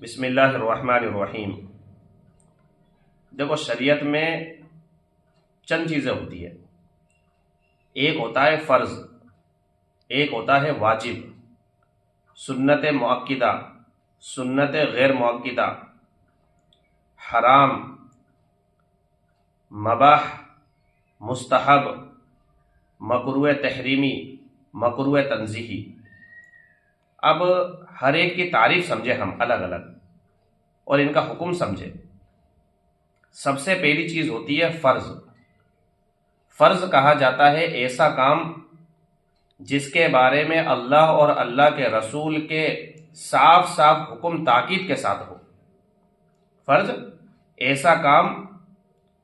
بسم اللہ الرحمن الرحیم۔ دیکھو، شریعت میں چند چیزیں ہوتی ہے۔ ایک ہوتا ہے فرض، ایک ہوتا ہے واجب، سنت مؤکدہ، سنت غیر مؤکدہ، حرام، مباح، مستحب، مکروہ تحریمی، مکروہ تنزیہی۔ اب ہر ایک کی تعریف سمجھے ہم الگ الگ، اور ان کا حکم سمجھے۔ سب سے پہلی چیز ہوتی ہے فرض۔ فرض کہا جاتا ہے ایسا کام جس کے بارے میں اللہ اور اللہ کے رسول کے صاف صاف حکم تاکید کے ساتھ ہو۔ فرض ایسا کام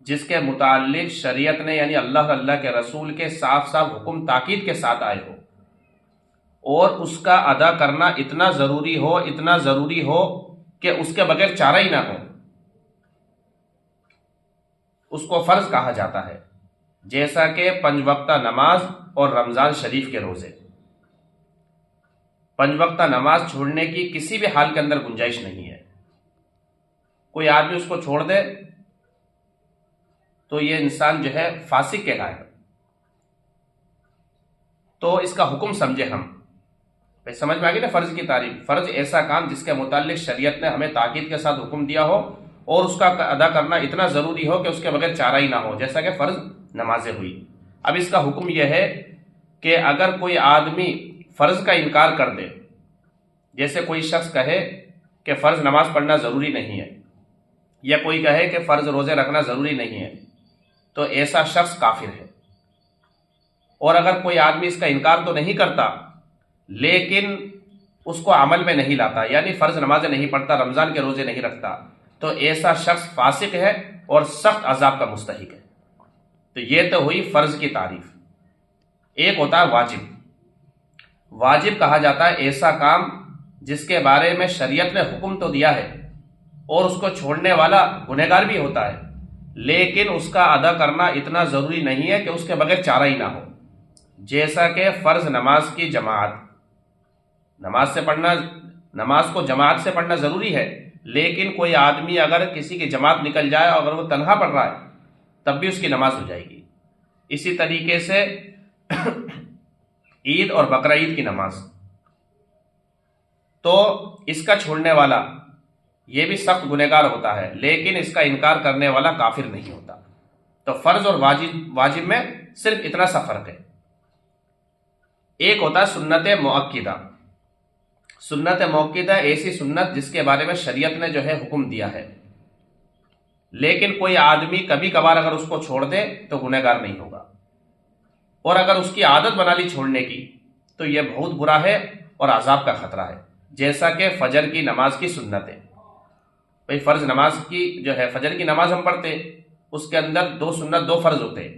جس کے متعلق شریعت نے یعنی اللہ اور اللہ کے رسول کے صاف صاف حکم تاکید کے ساتھ آئے ہو، اور اس کا ادا کرنا اتنا ضروری ہو کہ اس کے بغیر چارہ ہی نہ ہو، اس کو فرض کہا جاتا ہے۔ جیسا کہ 5 وقتہ نماز اور رمضان شریف کے روزے۔ 5 وقتہ نماز چھوڑنے کی کسی بھی حال کے اندر گنجائش نہیں ہے۔ کوئی آدمی اس کو چھوڑ دے تو یہ انسان جو ہے فاسق کہلائے گا۔ تو اس کا حکم سمجھے ہم۔ سمجھ میں آ گئی نا فرض کی تعریف؟ فرض ایسا کام جس کے متعلق شریعت نے ہمیں تاکید کے ساتھ حکم دیا ہو اور اس کا ادا کرنا اتنا ضروری ہو کہ اس کے بغیر چارہ ہی نہ ہو، جیسا کہ فرض نمازیں ہوئی۔ اب اس کا حکم یہ ہے کہ اگر کوئی آدمی فرض کا انکار کر دے، جیسے کوئی شخص کہے کہ فرض نماز پڑھنا ضروری نہیں ہے، یا کوئی کہے کہ فرض روزے رکھنا ضروری نہیں ہے، تو ایسا شخص کافر ہے۔ اور اگر کوئی آدمی اس کا انکار تو نہیں کرتا لیکن اس کو عمل میں نہیں لاتا، یعنی فرض نمازیں نہیں پڑھتا، رمضان کے روزے نہیں رکھتا، تو ایسا شخص فاسق ہے اور سخت عذاب کا مستحق ہے۔ تو یہ تو ہوئی فرض کی تعریف۔ ایک ہوتا ہے واجب۔ واجب کہا جاتا ہے ایسا کام جس کے بارے میں شریعت نے حکم تو دیا ہے اور اس کو چھوڑنے والا گنہگار بھی ہوتا ہے، لیکن اس کا ادا کرنا اتنا ضروری نہیں ہے کہ اس کے بغیر چارہ ہی نہ ہو۔ جیسا کہ فرض نماز کی جماعت، نماز کو جماعت سے پڑھنا ضروری ہے، لیکن کوئی آدمی اگر کسی کی جماعت نکل جائے اور اگر وہ تنہا پڑھ رہا ہے تب بھی اس کی نماز ہو جائے گی۔ اسی طریقے سے عید اور بقرہ عید کی نماز، تو اس کا چھوڑنے والا یہ بھی سخت گنہگار ہوتا ہے، لیکن اس کا انکار کرنے والا کافر نہیں ہوتا۔ تو فرض اور واجب میں صرف اتنا سا فرق ہے۔ ایک ہوتا ہے سنت مؤکدہ۔ سنت مؤکدہ ایسی سنت جس کے بارے میں شریعت نے جو ہے حکم دیا ہے، لیکن کوئی آدمی کبھی کبھار اگر اس کو چھوڑ دے تو گنہگار نہیں ہوگا، اور اگر اس کی عادت بنا لی چھوڑنے کی تو یہ بہت برا ہے اور عذاب کا خطرہ ہے۔ جیسا کہ فجر کی نماز کی سنت ہے۔ بھئی فرض نماز کی جو ہے فجر کی نماز ہم پڑھتے، اس کے اندر 2 سنت 2 فرض ہوتے،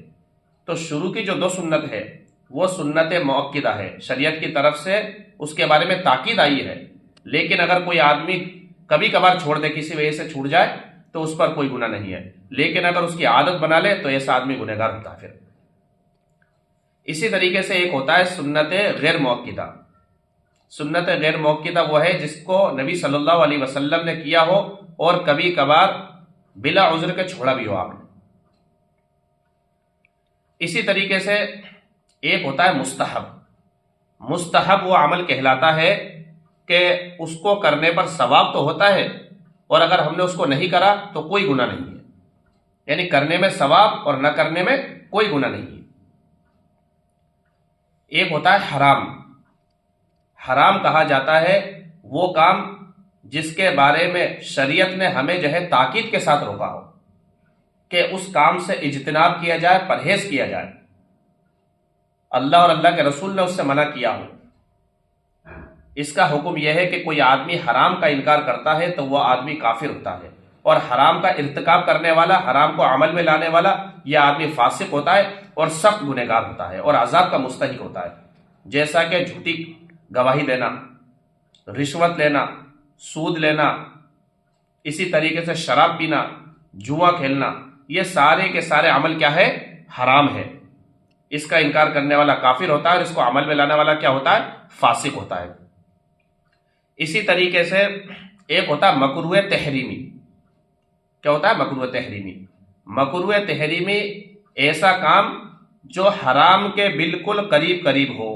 تو شروع کی جو 2 سنت ہے وہ سنت مؤکدہ ہے، شریعت کی طرف سے اس کے بارے میں تاکید آئی ہے، لیکن اگر کوئی آدمی کبھی کبھار چھوڑ دے، کسی وجہ سے چھوٹ جائے تو اس پر کوئی گناہ نہیں ہے، لیکن اگر اس کی عادت بنا لے تو ایسا آدمی گنہگار ہوتا ہے۔ پھر اسی طریقے سے ایک ہوتا ہے سنت غیر مؤکدہ۔ سنت غیر مؤکدہ وہ ہے جس کو نبی صلی اللہ علیہ وسلم نے کیا ہو اور کبھی کبھار بلا عذر کے چھوڑا بھی ہو آپ نے۔ اسی طریقے سے ایک ہوتا ہے مستحب۔ مستحب وہ عمل کہلاتا ہے کہ اس کو کرنے پر ثواب تو ہوتا ہے، اور اگر ہم نے اس کو نہیں کرا تو کوئی گناہ نہیں ہے، یعنی کرنے میں ثواب اور نہ کرنے میں کوئی گناہ نہیں ہے۔ ایک ہوتا ہے حرام۔ حرام کہا جاتا ہے وہ کام جس کے بارے میں شریعت نے ہمیں جو ہے تاکید کے ساتھ روکا ہو کہ اس کام سے اجتناب کیا جائے، پرہیز کیا جائے، اللہ اور اللہ کے رسول نے اس سے منع کیا ہو۔ اس کا حکم یہ ہے کہ کوئی آدمی حرام کا انکار کرتا ہے تو وہ آدمی کافر ہوتا ہے، اور حرام کا ارتکاب کرنے والا، حرام کو عمل میں لانے والا یہ آدمی فاسق ہوتا ہے اور سخت گنہگار ہوتا ہے اور عذاب کا مستحق ہوتا ہے۔ جیسا کہ جھوٹی گواہی دینا، رشوت لینا، سود لینا، اسی طریقے سے شراب پینا، جوا کھیلنا، یہ سارے کے سارے عمل کیا ہے؟ حرام ہے۔ اس کا انکار کرنے والا کافر ہوتا ہے اور اس کو عمل میں لانے والا کیا ہوتا ہے؟ فاسق ہوتا ہے۔ اسی طریقے سے ایک ہوتا ہے مکروہ تحریمی. کیا ہوتا ہے مکروہ تحریمی؟ مکروہ تحریمی ایسا کام جو حرام کے بالکل قریب قریب ہو.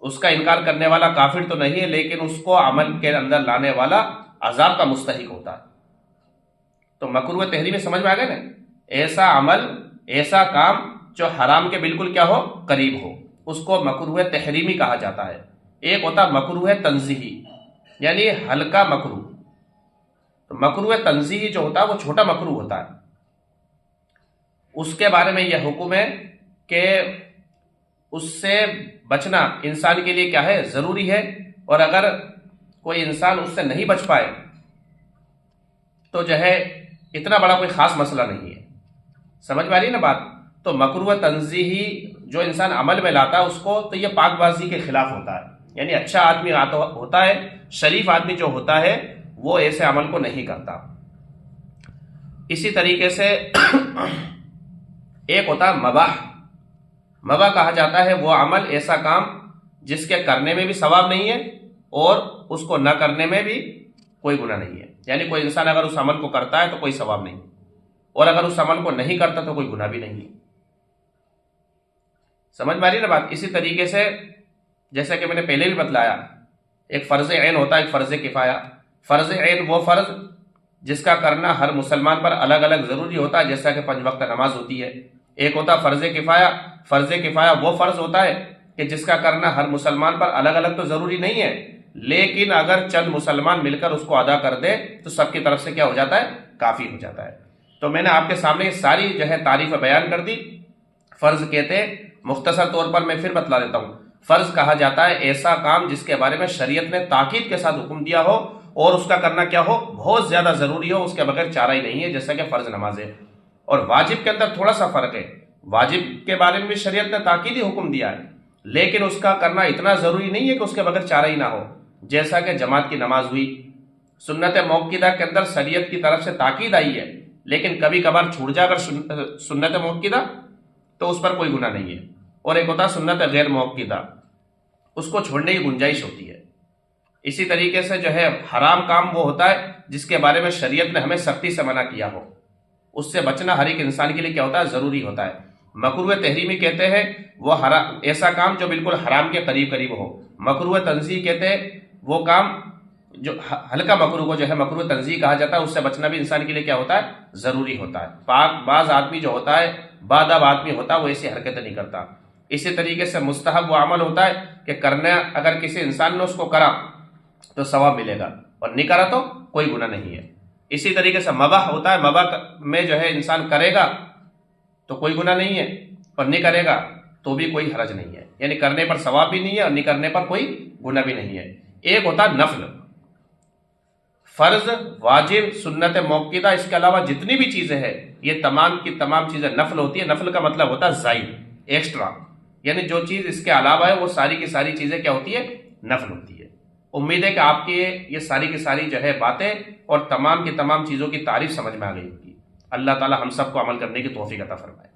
اس کا انکار کرنے والا کافر تو نہیں ہے، لیکن اس کو عمل کے اندر لانے والا عذاب کا مستحق ہوتا ہے. تو مکروہ تحریمی سمجھ میں آ گئے نا؟ ایسا عمل، ایسا کام جو حرام کے بالکل کیا ہو، قریب ہو، اس کو مکروہ تحریمی کہا جاتا ہے. ایک ہوتا مکروہ تنزیہی، یعنی ہلکا مکروہ. تو مکروہ تنزیہی جو ہوتا ہے وہ چھوٹا مکروہ ہوتا ہے. اس کے بارے میں یہ حکم ہے کہ اس سے بچنا انسان کے لیے کیا ہے، ضروری ہے. اور اگر کوئی انسان اس سے نہیں بچ پائے تو جو ہے اتنا بڑا کوئی خاص مسئلہ نہیں ہے. سمجھ میں آ رہی نا بات؟ تو مکروہ تنزیہی جو انسان عمل میں لاتا ہے اس کو، تو یہ پاک بازی کے خلاف ہوتا ہے. یعنی اچھا آدمی ہوتا ہے، شریف آدمی جو ہوتا ہے وہ ایسے عمل کو نہیں کرتا. اسی طریقے سے ایک ہوتا ہے مباح. مباح کہا جاتا ہے وہ عمل، ایسا کام جس کے کرنے میں بھی ثواب نہیں ہے اور اس کو نہ کرنے میں بھی کوئی گناہ نہیں ہے. یعنی کوئی انسان اگر اس عمل کو کرتا ہے تو کوئی ثواب نہیں، اور اگر اس عمل کو نہیں کرتا تو کوئی گناہ بھی نہیں. سمجھ میں آ رہی نا بات؟ اسی طریقے سے جیسا کہ میں نے پہلے بھی بتلایا، ایک فرض عین ہوتا ہے، ایک فرض کفایہ. فرض عین وہ فرض جس کا کرنا ہر مسلمان پر الگ الگ ضروری ہوتا ہے، جیسا کہ 5 وقت نماز ہوتی ہے. ایک ہوتا فرض کفایہ. فرض کفایہ وہ فرض ہوتا ہے کہ جس کا کرنا ہر مسلمان پر الگ الگ تو ضروری نہیں ہے، لیکن اگر چند مسلمان مل کر اس کو ادا کر دے تو سب کی طرف سے کیا ہو جاتا ہے، کافی ہو جاتا ہے. تو میں نے آپ کے سامنے ساری جو ہے تعریف بیان کر دی. فرض کہتے ہیں، مختصر طور پر میں پھر بتلا دیتا ہوں. فرض کہا جاتا ہے ایسا کام جس کے بارے میں شریعت نے تاکید کے ساتھ حکم دیا ہو اور اس کا کرنا کیا ہو، بہت زیادہ ضروری ہو، اس کے بغیر چارہ ہی نہیں ہے، جیسا کہ فرض نماز ہے. اور واجب کے اندر تھوڑا سا فرق ہے. واجب کے بارے میں بھی شریعت نے تاکیدی حکم دیا ہے، لیکن اس کا کرنا اتنا ضروری نہیں ہے کہ اس کے بغیر چارہ ہی نہ ہو. جیسا کہ جماعت کی نماز ہوئی، سنت موقدہ کے اندر شریعت کی طرف سے تاکید آئی ہے، لیکن کبھی کبھار چھوٹ جائے اگر سنت موقدہ تو اس پر کوئی گناہ نہیں ہے. اور ایک ہوتا ہے سنت غیر موقدہ، اس کو چھوڑنے کی گنجائش ہوتی ہے. اسی طریقے سے جو ہے حرام کام وہ ہوتا ہے جس کے بارے میں شریعت نے ہمیں سختی سے منع کیا ہو، اس سے بچنا ہر ایک انسان کے لیے کیا ہوتا ہے، ضروری ہوتا ہے. مکروہ تحریمی کہتے ہیں وہ ایسا کام جو بالکل حرام کے قریب قریب ہو. مکروہ تنزیہ کہتے ہیں وہ کام جو ہلکا مکروہ کو جو ہے مکروہ تنزیہ کہا جاتا ہے، اس سے بچنا بھی انسان کے لیے کیا ہوتا ہے، ضروری ہوتا ہے. بعض آدمی جو ہوتا ہے، باداب آدمی ہوتا ہے، وہ ایسی حرکتیں نہیں کرتا. اسی طریقے سے مستحب وہ عمل ہوتا ہے کہ کرنا اگر کسی انسان نے اس کو کرا تو ثواب ملے گا، اور نہیں کرا تو کوئی گناہ نہیں ہے. اسی طریقے سے مباح ہوتا ہے، مباح میں جو ہے انسان کرے گا تو کوئی گناہ نہیں ہے، اور نہیں کرے گا تو بھی کوئی حرج نہیں ہے. یعنی کرنے پر ثواب بھی نہیں ہے اور نہیں کرنے پر کوئی گناہ بھی نہیں ہے. ایک ہوتا ہے نفل. فرض، واجب، سنت موقدہ، اس کے علاوہ جتنی بھی چیزیں ہیں یہ تمام کی تمام چیزیں نفل ہوتی ہیں. نفل کا مطلب ہوتا ہے زائد، ایکسٹرا، یعنی جو چیز اس کے علاوہ ہے وہ ساری کی ساری چیزیں کیا ہوتی ہے، نفل ہوتی ہے. امید ہے کہ آپ کی یہ ساری کی ساری جو ہے باتیں اور تمام کی تمام چیزوں کی تعریف سمجھ میں آ گئی ہوگی. اللہ تعالی ہم سب کو عمل کرنے کی توفیق عطا فرمائے.